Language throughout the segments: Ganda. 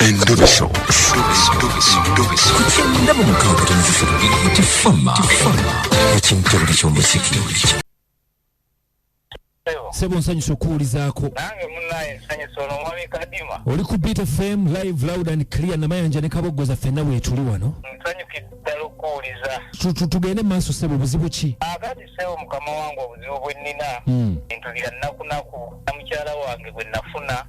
Endobeso. Kutenda mu mukaaga tonzisiro tifama. Ekintu eky'omuziki. Sebo nsanyusa okuwulizaako. Nange munnaye nsanyusa olw'omwami Kadima. Oli ku Beat FM live loud and clear namayanja ne kaboggoza ffenna weetuli wano. Nsanyukidde ddala okuwuliza. Tugende maaso Sebo, buzibu ki? Akati Sebo mukama wange obuzibu bwe nnina. Bintu bya nnakunaku na mukyala wange bwe nafuna.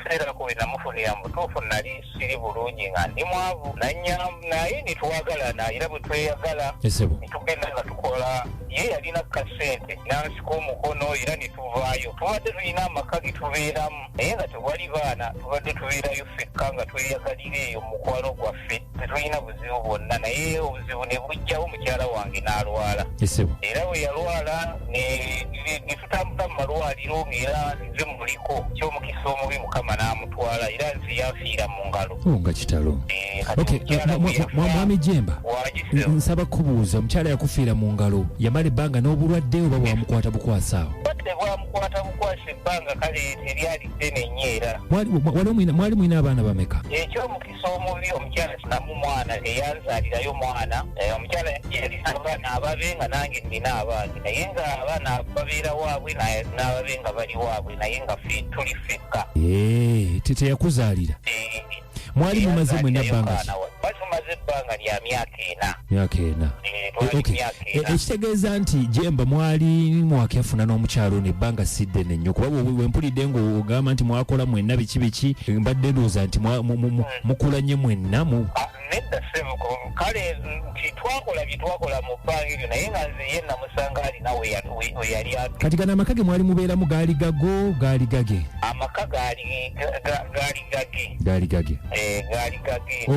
Seera ku bwe namufunira mu butuufu nali siri bulungi nga ndi mwavu naye nitwagalana era bwe tweyagala nitugenda nga tukola ye yalina kasente nansika omukono era nituvaayo tubadde tulina amaka getubeeramu naye nga tewali baana tubadde tubeerayo ffekka nga tweyagalira eyo mukwano gwaffe tetulina buzibu bwonna naye obuzibu ne bujjawo mukyala wange n'alwala era bwe yalwala ne tutambula mu malwaliro ng'era nze muliko ky'omukisa omubi mukama n'amutwala era nze yafiira mu ngalo nga kitalo. Mwami Jemba nsaba kubuuza omukyala yakufiira mu ngalo yamala ebbanga n'obulwadde oba bwamukwata bukwasaawo? Bwamukwata bukwasa ebbanga kale teryali ddene nnyo era mwali mwina abaana bameka? Ekyomukisa omubi omukyala sinamu mwana eyanzaalirayo mwana omukyala yalina abaana ababe nga nange nnina abange naye nga abaana babeera waabwe n'ababe nga bali waabwe naye nga tuli ffekka. Teyakuzaalira? Mwali mumaze mwenna bbanga ki? Tumaze ebbanga lya myaka ena. Ekitegeeza nti Jemba mwali mwakyafuna n'omukyalo n'ebbanga si ddene nnyo kuba wempulidde ng'ogamba nti mwakola mwenna biki mbadde ndowooza nti mukula nnyo mwenna mu nedda Sebuko kale nti twakola bye twakola mu bbanga eryo naye nga nze ye namusanga alina we yali atu. Kati gano amaka ge mwali mubeeramu gaali gago gaali gage? Amaka gaali gage. Gaali gage. Gaali gage.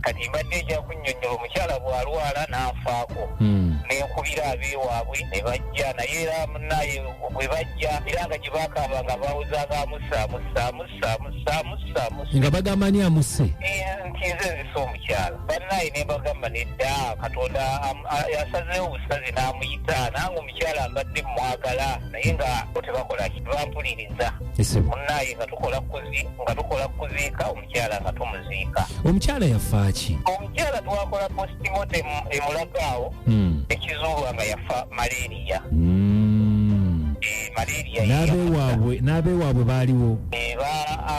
Kati mbadde ejja kunnyonnyola omukyala bw'alwala n'anfaako. N'enkubira abeewaabwe ne bajja naye era munnaye bwe bajja era nga gye baakaabanga baawuzanga amussa. Nga bagamba ani amusse? Nti nze nzisa omukyala bannaye ne mbagamba nedda Katonda yasazeewo obusaze n'amuyita nange omukyala mbadde mwagala naye nga tebakola bampuliriza munnaye nga tukola kuziika omukyala nga tumuziika. Omukyala yafa ki? Omukyala twakola postmortem emulagaawo ekizuulwa nga yafa malaria. N'abeewaabwe baaliwo?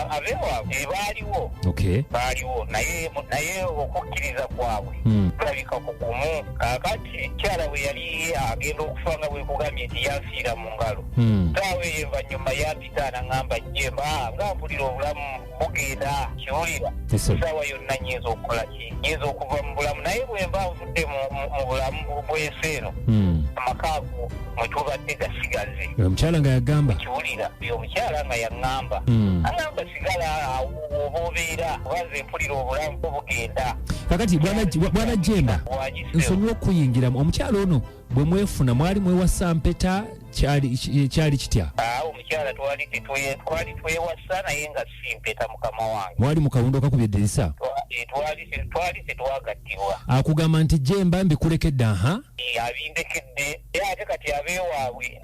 Abeewaabwe baaliwo naye okukkiriza kwabwe kulabika kugumu. Kakati mukyala bwe yali agenda okufa nga bwe kugambye nti yafiira mu ngalo taawe envanyuma yampita n'aŋŋamba Jemba nga mpulira obulamu bugenda kiwulira essaawa yonna nnyinza okukola ki nnyinza okuva mu bulamu naye bwe mba nvudde mu bulamu bw'ensi eno amaka ago mwe tubadde gasigaze. Omukyala nga yagamba kiwulira omukyala nga yaŋŋamba aŋŋamba sigala awo oba obeera oba nze mpulira obulamu bugenda. Kakati bwana Jemba nsonyiwa okuyingiramu omukyala ono bwe mwefuna mwali mwewasa mpeta kyali kitya? Omukyala twali twewasa naye nga si mpeta mukama wange. Mwali mu kawundo kakubye eddirisa? Twali tetwagattibwa. Akugamba nti Jemba mbikulekedde abindekedde era ate kati abeewaabwe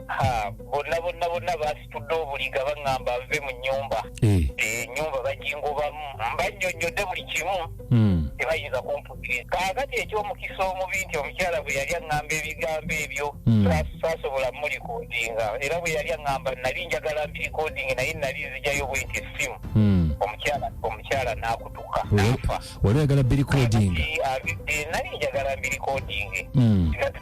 bonna baasitudde obuliga baŋŋamba nve mu nnyumba. Ennyumba bagingobamu bannyonnyodde buli kimu tebayinza kumpuliriza. Kaakati ekyomukisa omubi nti omukyala bwe yali aŋŋamba ebigambo ebyo saasobola mulikodinga era bwe yali aŋŋamba nali njagala mbirikodinge naye nali nzigyayo bwe nti essimu omukyala n'akutuka n'afa. Wali oyagala birikodinga? Nali njagala mbirikodinge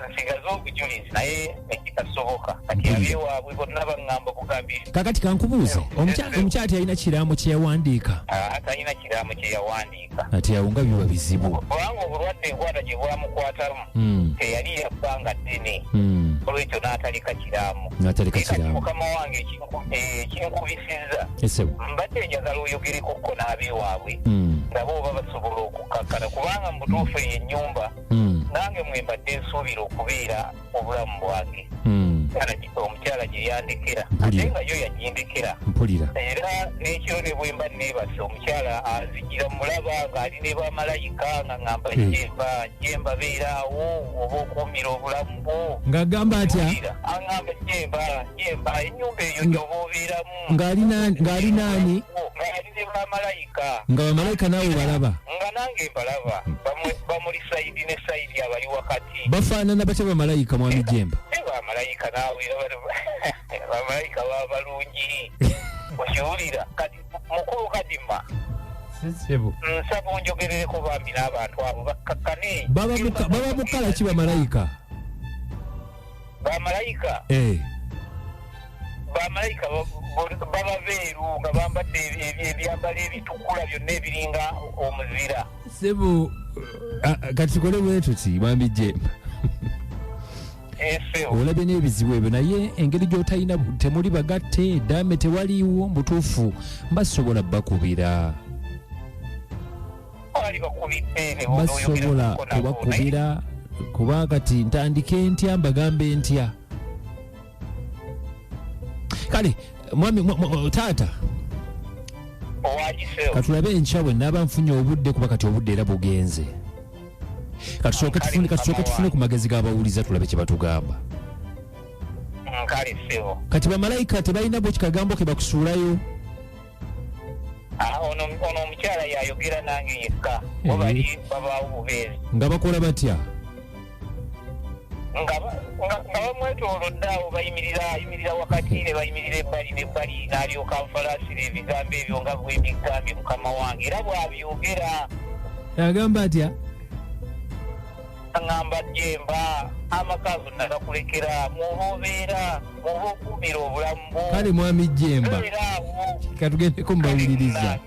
nsigaze obujulizi naye nekitasoboka kati abeewaabwe bonna baŋŋamba bugambi. Kakati kankubuuze omukyala teyalina kiraamo kye yawandiika? Talina kiraamo kye yawandiika. Ati awo nga biba bizibu kubanga obulwadde enkwata gye bwamukwatamu teyali yabbanga ddene olwekyo n'atalika kiraamo. Mukama wange ekinkubisizza mbadde njagala oyogerekokko n'abeewaabwe nga booba basobola okukakkana kubanga mu butuufu eyo ennyumba nange mwe mbadde nsuubira okubeera obulamu bwange. Omukyala gye yandekera ate nga yo yagindekera era n'ekiro ne bwe mba neebase omukyala anzijira mulaba ng'ali ne bamalayika nga ŋŋamba Jemba beeraawo oba okuumira obulamu bwo. Ng'agamba atya? Aŋŋamba Jemba ennyumba eyo gy'oba obeeramu. Ng'ali naani? Ng'ali ne bamalayika nga bamalayika naawe balaba nga nange mbalaba bamuli sayidi ne sayidi abali wakati bafaanana batya bamalayika mwami Jemba bamalayika naawe bamalayika babalungi okiwulira kati mukulu kadima nsaba onjogerereko bambi n'abantu abo bakkakkane baba mukala ki bamalayika bamalayika baba beeru nga bambadde ebyambalo ebitukula byonna ebiringa omuzira sebo kati tukole bwetuti mwami Jemba olabye n'ebizibu ebyo naye engeri gy'otalina temuli bagatte dame tewaliiwo mutuufu basobola bakubira basobola kubakubira kuba kati ntandike ntya mbagambe ntya kale mwami taata katulabe enkya bwe naaba nfunye obudde kuba kati obudde era bugenze katusooke tufune ku magezi g'abawuliza tulabe kye batugamba kati bamalayika tebalina bwe kikagambo ke bakusuulayo ono omukyala yayogera nange yekka obali babaawo bubeezi nga bakola batya nga bamwetoolodde awo bayimirira wakati ne bayimirira ebbali n'ebbali n'alyoka nfalaasira ebigambo ebyo nga bwebigambye mukama wange era bw'abyogera agamba atya aŋŋamba Jemba amaka gonna gakulekera muba obeera muba okumira obulamu bwo kale mwami Jemba era awo katugendeko mbawuliriza